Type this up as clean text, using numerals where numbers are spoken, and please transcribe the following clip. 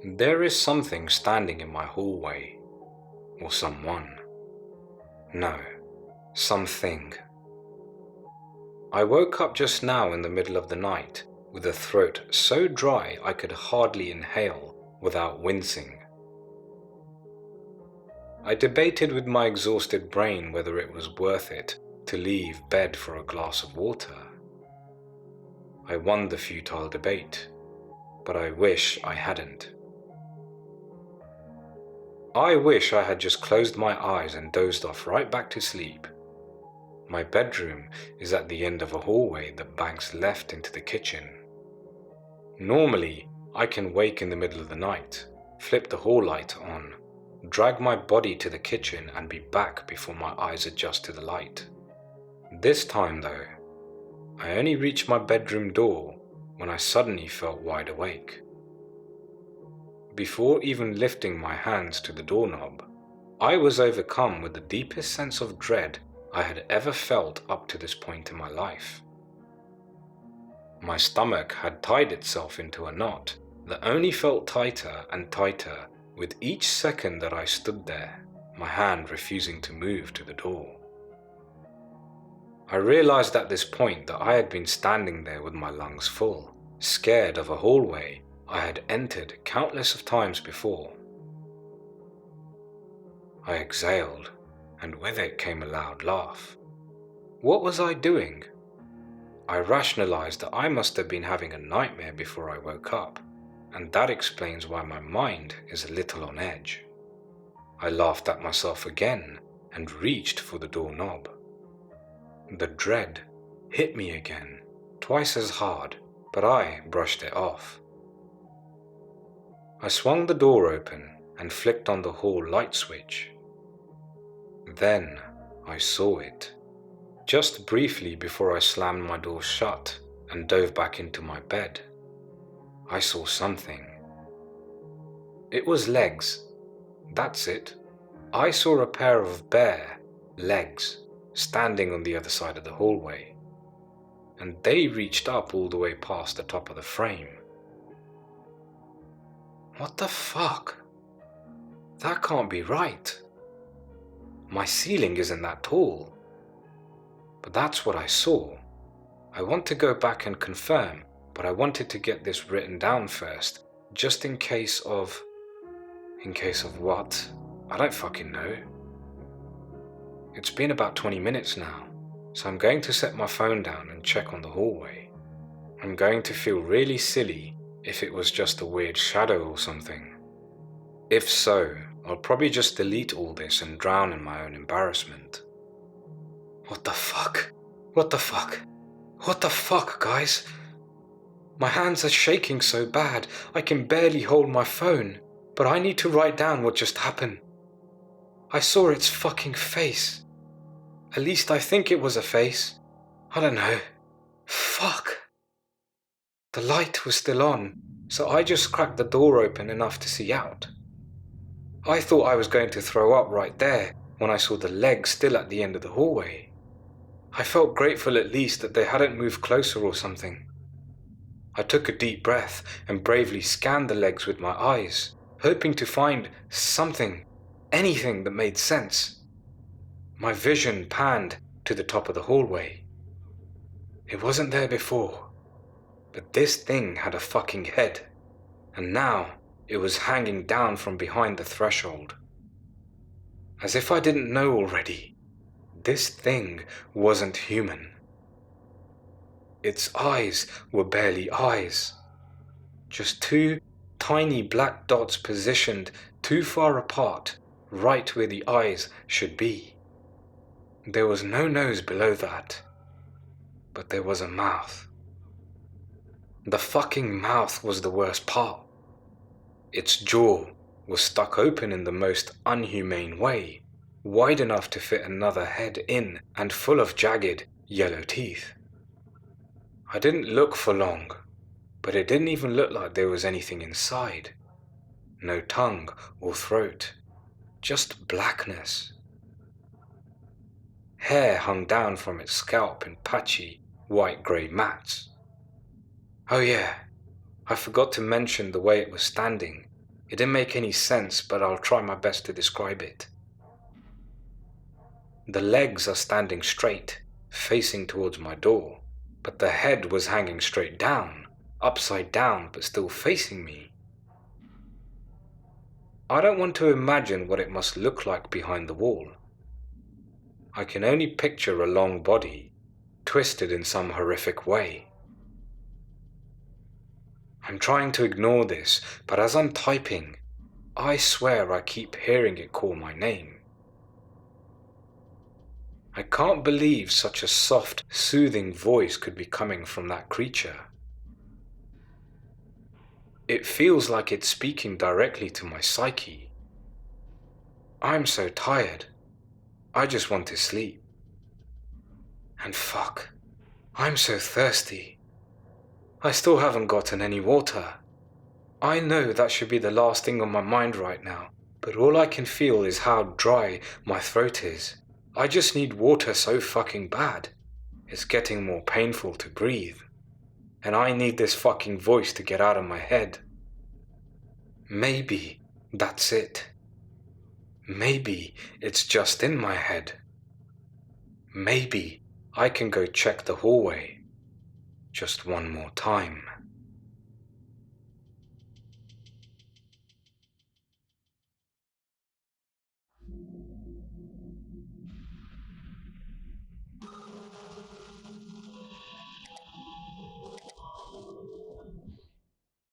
There is something standing in my hallway. Or someone. No, something. I woke up just now in the middle of the night with a throat so dry I could hardly inhale without wincing. I debated with my exhausted brain whether it was worth it to leave bed for a glass of water. I won the futile debate, but I wish I hadn't. I wish I had just closed my eyes and dozed off right back to sleep. My bedroom is at the end of a hallway that banks left into the kitchen. Normally, I can wake in the middle of the night, flip the hall light on, drag my body to the kitchen and be back before my eyes adjust to the light. This time though, I only reached my bedroom door when I suddenly felt wide awake. Before even lifting my hands to the doorknob, I was overcome with the deepest sense of dread I had ever felt up to this point in my life. My stomach had tied itself into a knot that only felt tighter and tighter with each second that I stood there, my hand refusing to move to the door. I realized at this point that I had been standing there with my lungs full, scared of a hallway I had entered countless of times before. I exhaled, and with it came a loud laugh. What was I doing? I rationalized that I must have been having a nightmare before I woke up, and that explains why my mind is a little on edge. I laughed at myself again and reached for the doorknob. The dread hit me again, twice as hard, but I brushed it off. I swung the door open and flicked on the hall light switch. Then I saw it, just briefly before I slammed my door shut and dove back into my bed. I saw something. It was legs. That's it. I saw a pair of bare legs standing on the other side of the hallway, and they reached up all the way past the top of the frame. What the fuck? That can't be right. My ceiling isn't that tall. But that's what I saw. I want to go back and confirm, but I wanted to get this written down first, just in case of... In case of what? I don't fucking know. It's been about 20 minutes now, so I'm going to set my phone down and check on the hallway. I'm going to feel really silly if it was just a weird shadow or something. If so, I'll probably just delete all this and drown in my own embarrassment. What the fuck? What the fuck? What the fuck, guys? My hands are shaking so bad I can barely hold my phone, but I need to write down what just happened. I saw its fucking face. At least I think it was a face. I don't know. Fuck. The light was still on, so I just cracked the door open enough to see out. I thought I was going to throw up right there when I saw the legs still at the end of the hallway. I felt grateful at least that they hadn't moved closer or something. I took a deep breath and bravely scanned the legs with my eyes, hoping to find something, anything that made sense. My vision panned to the top of the hallway. It wasn't there before, but this thing had a fucking head, and now it was hanging down from behind the threshold. As if I didn't know already, this thing wasn't human. Its eyes were barely eyes, just two tiny black dots positioned too far apart, right where the eyes should be. There was no nose below that, but there was a mouth. The fucking mouth was the worst part. Its jaw was stuck open in the most unhumane way, wide enough to fit another head in and full of jagged, yellow teeth. I didn't look for long, but it didn't even look like there was anything inside. No tongue or throat, just blackness. Hair hung down from its scalp in patchy, white-grey mats. Oh yeah, I forgot to mention the way it was standing. It didn't make any sense, but I'll try my best to describe it. The legs are standing straight, facing towards my door, but the head was hanging straight down, upside down, but still facing me. I don't want to imagine what it must look like behind the wall. I can only picture a long body, twisted in some horrific way. I'm trying to ignore this, but as I'm typing, I swear I keep hearing it call my name. I can't believe such a soft, soothing voice could be coming from that creature. It feels like it's speaking directly to my psyche. I'm so tired. I just want to sleep. And fuck, I'm so thirsty. I still haven't gotten any water. I know that should be the last thing on my mind right now, but all I can feel is how dry my throat is. I just need water so fucking bad. It's getting more painful to breathe. And I need this fucking voice to get out of my head. Maybe that's it. Maybe it's just in my head. Maybe I can go check the hallway just one more time.